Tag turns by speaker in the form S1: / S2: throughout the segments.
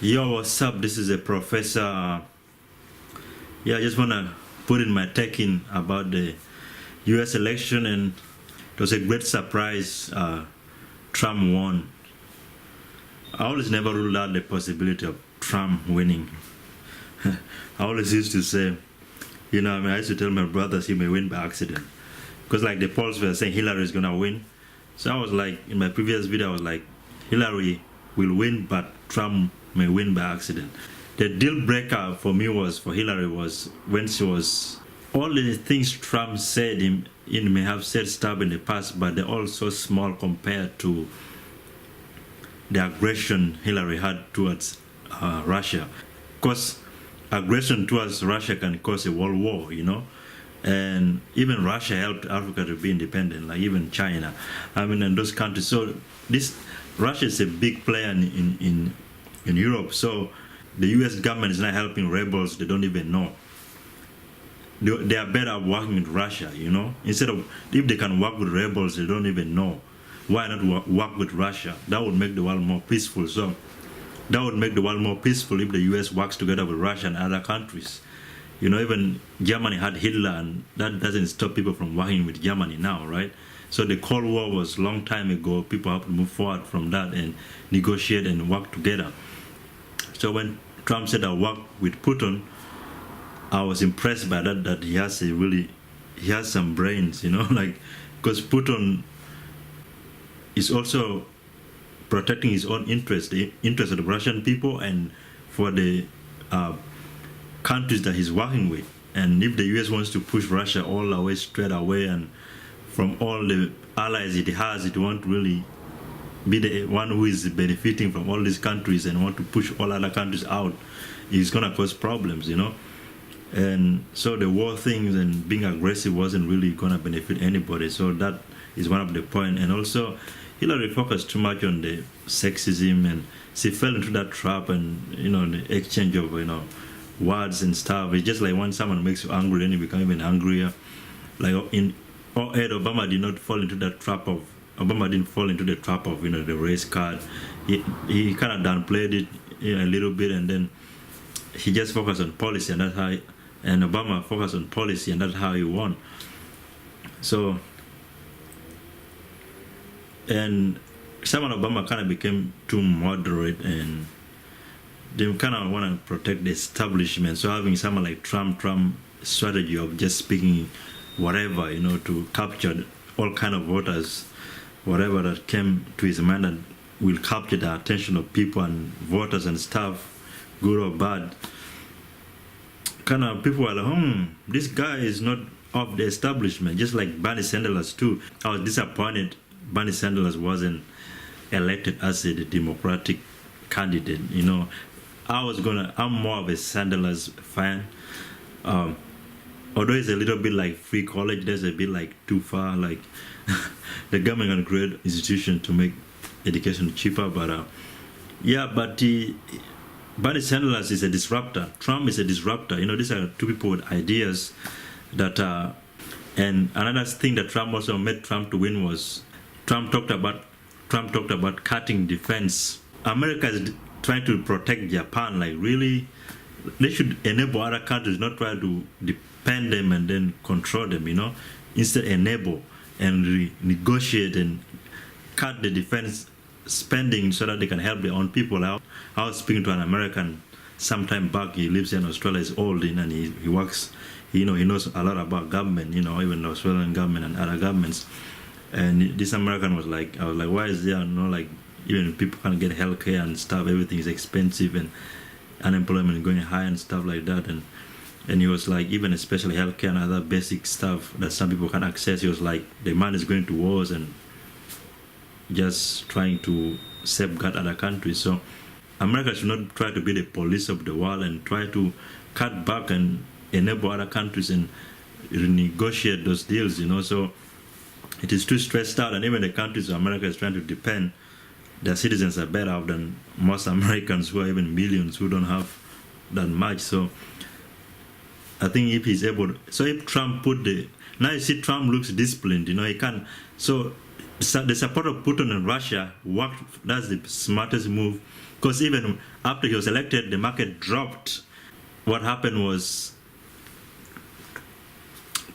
S1: Yo, what's up? This is a professor. Yeah, I just want to put in my take in about the US election, and it was a great surprise. Trump won. I always never ruled out the possibility of Trump winning. I always used to say, I used to tell my brothers he may win by accident. Because like the polls were saying Hillary is going to win. So I was like, in my previous video, I was like, Hillary will win, but Trump may win by accident. The deal breaker for me for Hillary was when she was, all the things Trump said, he may have said stuff in the past, but they're all so small compared to the aggression Hillary had towards Russia. Because aggression towards Russia can cause a world war, and even Russia helped Africa to be independent, like even China. And those countries. So Russia is a big player in Europe. So the U.S. government is not helping rebels they don't even know. They are better working with Russia, Instead of, if they can work with rebels they don't even know, why not work with Russia? That would make the world more peaceful. So that would make the world more peaceful if the U.S. works together with Russia and other countries. Even Germany had Hitler, and that doesn't stop people from working with Germany now, right? So the Cold War was a long time ago. People have to move forward from that and negotiate and work together. So when Trump said I'll work with Putin, I was impressed by that he has some brains, because Putin is also protecting his own interest, the interest of the Russian people and for the countries that he's working with. And if the US wants to push Russia all the way straight away, and from all the allies it has, it won't really be the one who is benefiting from all these countries and want to push all other countries out, it's going to cause problems, And so the war things and being aggressive wasn't really going to benefit anybody. So that is one of the points. And also, Hillary focused too much on the sexism, and she fell into that trap, and the exchange of words and stuff. It's just like when someone makes you angry, then you become even angrier. Like in 2008, Obama didn't fall into the trap of the race card. He kind of downplayed it a little bit, and then he just focused on policy, and and Obama focused on policy, and that's how he won. So, and someone Obama kind of became too moderate, and they kind of want to protect the establishment. So having someone like Trump strategy of just speaking whatever, to capture all kind of voters, whatever that came to his mind that will capture the attention of people and voters and stuff, good or bad. Kind of people are like, this guy is not of the establishment, just like Bernie Sanders too. I was disappointed Bernie Sanders wasn't elected as a Democratic candidate. I'm more of a Sanders fan. Although it's a little bit like free college, there's a bit like too far, like the government can create institutions to make education cheaper, but Bernie Sanders is a disruptor. Trump is a disruptor. These are two people with ideas that and another thing that Trump also made Trump to win was Trump talked about cutting defense. America is trying to protect Japan. Like, really, they should enable other countries, not try to depend them and then control them, Instead, enable and negotiate and cut the defense spending so that they can help their own people out. I was speaking to an American sometime back. He lives in Australia, he's old, and he works, he knows a lot about government, even the Australian government and other governments. And this American was like, I was like, why is there even people can't get health care and stuff, everything is expensive and unemployment going high and stuff like that. And he was like, even especially healthcare and other basic stuff that some people can access, he was like, the man is going to wars and just trying to safeguard other countries. So America should not try to be the police of the world and try to cut back and enable other countries and renegotiate those deals, So it is too stressed out, and even the countries America is trying to depend, their citizens are better off than most Americans, who are even millions, who don't have that much. So I think if he's able to, so if Trump now you see Trump looks disciplined, he can, so the support of Putin and Russia worked. That's the smartest move Because even after he was elected, the market dropped. What happened was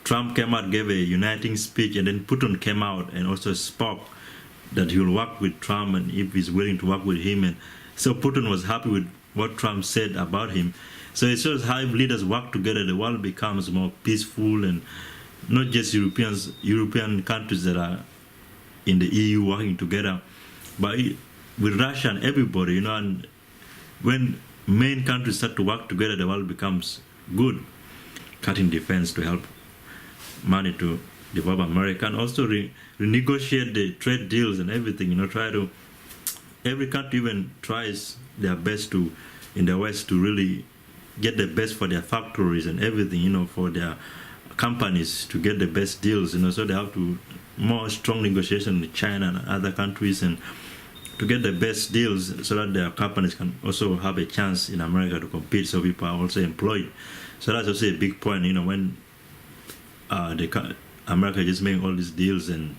S1: Trump came out, gave a uniting speech, and then Putin came out and also spoke that he will work with Trump and if he's willing to work with him. And so Putin was happy with what Trump said about him. So it shows how if leaders work together, the world becomes more peaceful, and not just European countries that are in the EU working together, but with Russia and everybody, and when main countries start to work together, the world becomes good. Cutting defense to help money to develop America, and also renegotiate the trade deals and everything, every country even tries their best to, in the West, to really get the best for their factories and everything, for their companies to get the best deals, so they have to more strong negotiation with China and other countries and to get the best deals so that their companies can also have a chance in America to compete, so people are also employed. So that's also a big point, when America is just making all these deals and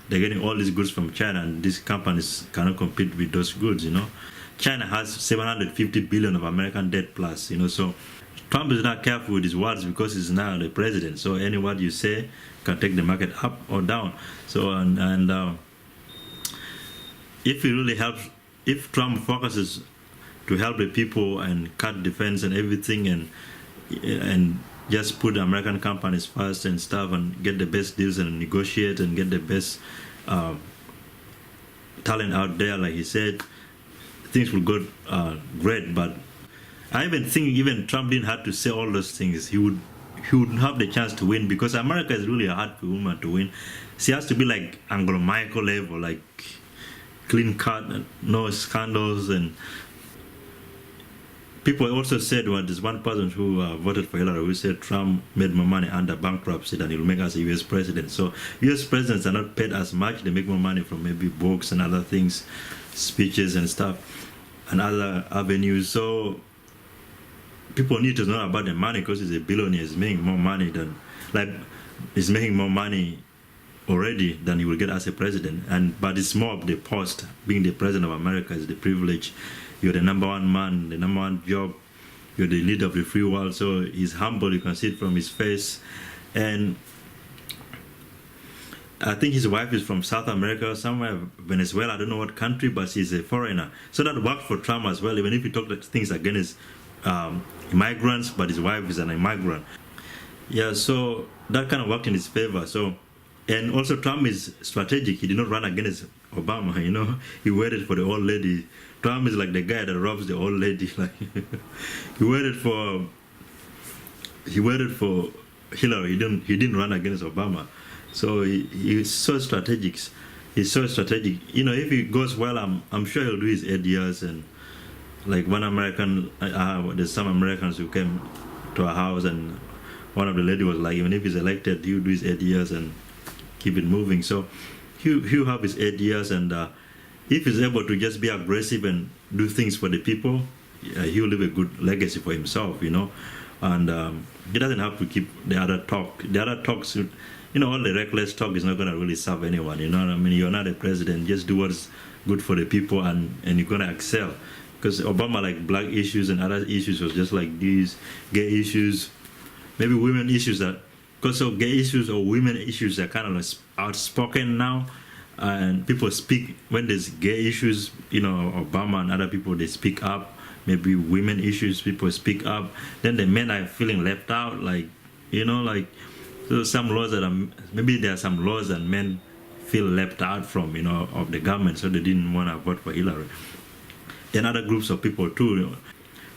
S1: they're getting all these goods from China, and these companies cannot compete with those goods, China has 750 billion of American debt plus, so Trump is not careful with his words because he's now the president. So any word you say can take the market up or down. So and if it really helps, if Trump focuses to help the people and cut defense and everything, and just put American companies first and stuff, and get the best deals and negotiate and get the best talent out there, like he said, things will go great. But I even think even Trump didn't have to say all those things. He would have the chance to win, because America is really hard for woman to win. She has to be like Angela Merkel level, like clean cut, no scandals. And people also said, there's one person who voted for Hillary who said Trump made more money under bankruptcy than he'll make as a U.S. president. So U.S. presidents are not paid as much. They make more money from maybe books and other things, speeches and stuff, and other avenues. So people need to know about the money, because he's a billionaire. He's making more money he's making more money already than he will get as a president. But it's more of the post. Being the president of America is the privilege. You're the number one man, the number one job. You're the leader of the free world. So he's humble. You can see it from his face. And I think his wife is from South America, somewhere, Venezuela. I don't know what country, but she's a foreigner. So that worked for Trump as well, even if he talked things against immigrants, but his wife is an immigrant. Yeah, so that kind of worked in his favor. So, and also Trump is strategic. He did not run against Obama, he waited for the old lady. Trump is like the guy that robs the old lady. Like he waited for Hillary. He didn't run against Obama. So he's so strategic. He's so strategic. If it goes well, I'm sure he'll do his 8 years. And like one American, there's some Americans who came to our house, and one of the lady was like, even if he's elected, he'll do his 8 years and keep it moving. So he'll have his 8 years, and if he's able to just be aggressive and do things for the people, he'll leave a good legacy for himself, And he doesn't have to keep the other talk. The other talks, all the reckless talk is not going to really serve anyone, You're not a president. Just do what's good for the people, and you're going to excel. Because Obama, like black issues and other issues, was just like these gay issues, maybe women issues because so gay issues or women issues are kind of outspoken now, and people speak when there's gay issues. Obama and other people, they speak up. Maybe women issues, people speak up. Then the men are feeling left out, so some laws maybe there are some laws that men feel left out from, of the government, so they didn't want to vote for Hillary. And other groups of people too.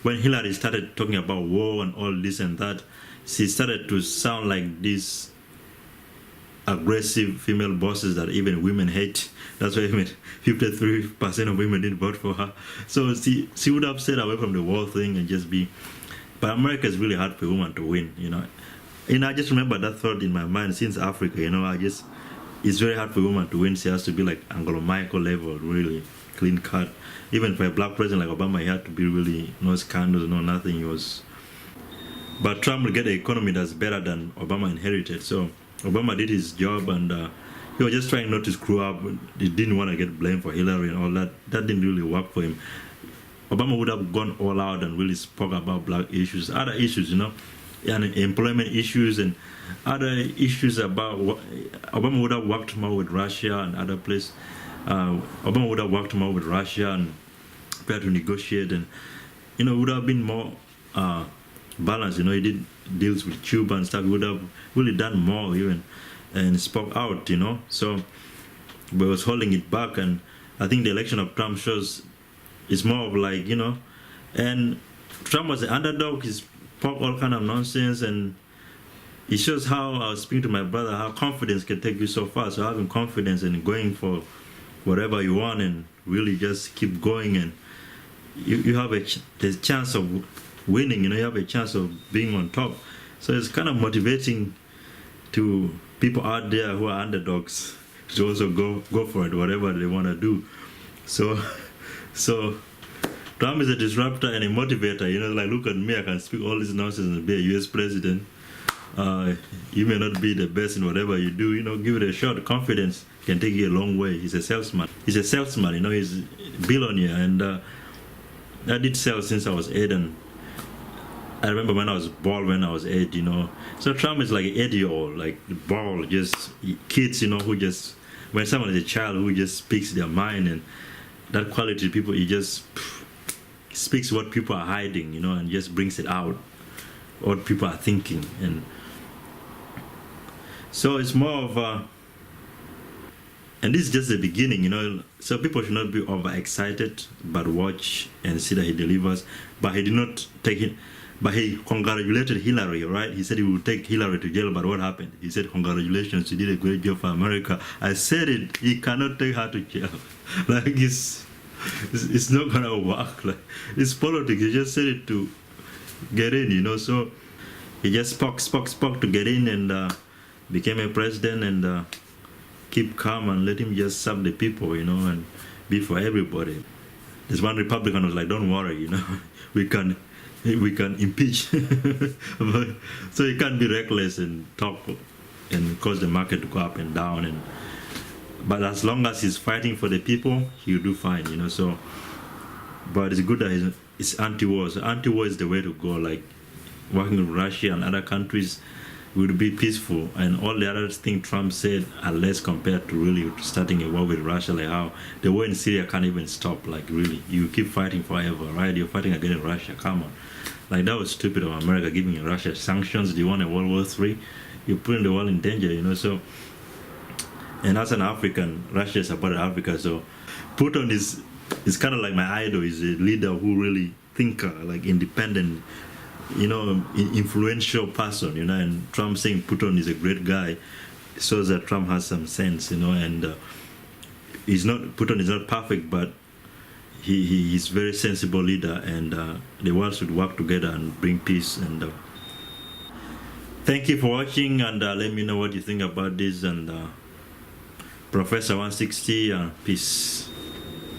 S1: When Hillary started talking about war and all this and that, she started to sound like these aggressive female bosses that even women hate. That's why even 53% of women didn't vote for her. So she would have stayed away from the war thing and just be. But America is really hard for women to win, I just remember that thought in my mind since Africa, it's very hard for women to win. She has to be like Angela Merkel level, really clean cut. Even for a black president like Obama, he had to be really no scandals, no nothing. But Trump will get an economy that's better than Obama inherited. So Obama did his job, and he was just trying not to screw up. He didn't want to get blamed for Hillary and all that. That didn't really work for him. Obama would have gone all out and really spoke about black issues, other issues, and employment issues and other issues about Obama would have worked more with Russia and other places. Obama would have worked more with Russia and tried to negotiate, and would have been more balanced. He did deals with Cuba and stuff. He would have really done more even and spoke out. So, but was holding it back, and I think the election of Trump shows it's more of like and Trump was the underdog. He spoke all kind of nonsense, and it shows how I was speaking to my brother, how confidence can take you so far. So having confidence and going for whatever you want and really just keep going, and you have the chance of winning, you have a chance of being on top. So it's kind of motivating to people out there who are underdogs to also go for it, whatever they want to do. So Trump is a disruptor and a motivator, like look at me, I can speak all this nonsense and be a US president. You may not be the best in whatever you do, give it a shot. Confidence can take you a long way. He's a salesman. He's a billionaire, and I did sales since I was 8, and I remember when I was bald when I was 8, So Trump is like an 8-year-old, like bald, just kids, who just, when someone is a child who just speaks their mind, and that quality people, he just speaks what people are hiding, and just brings it out, what people are thinking. And so it's more of and this is just the beginning, so people should not be overexcited, but watch and see that he delivers. But he did not take it, but he congratulated Hillary, right? He said he would take Hillary to jail, but what happened? He said, congratulations, you did a great job for America. I said it, he cannot take her to jail. Like, it's not gonna work. Like, it's politics. He just said it to get in, so he just spoke to get in, and became a president, and keep calm and let him just serve the people, and be for everybody. There's one Republican who was like, don't worry, we can impeach. So you can't be reckless and talk and cause the market to go up and down. But as long as he's fighting for the people, he'll do fine, so. But it's good that it's anti-war. So anti-war is the way to go, like working with Russia and other countries would be peaceful, and all the other things Trump said are less compared to really starting a war with Russia, like how the war in Syria can't even stop. Like, really, you keep fighting forever, right? You're fighting against Russia, come on. Like, that was stupid of America giving Russia sanctions. Do you want a World War III? You're putting the world in danger, so. And as an African, Russia is about Africa, so Putin is kind of like my idol. He's a leader who really thinker, like independent, influential person, and Trump saying Putin is a great guy shows that Trump has some sense, and Putin is not perfect, but he's very sensible leader, and the world should work together and bring peace. And thank you for watching, and let me know what you think about this, and Professor 160, peace.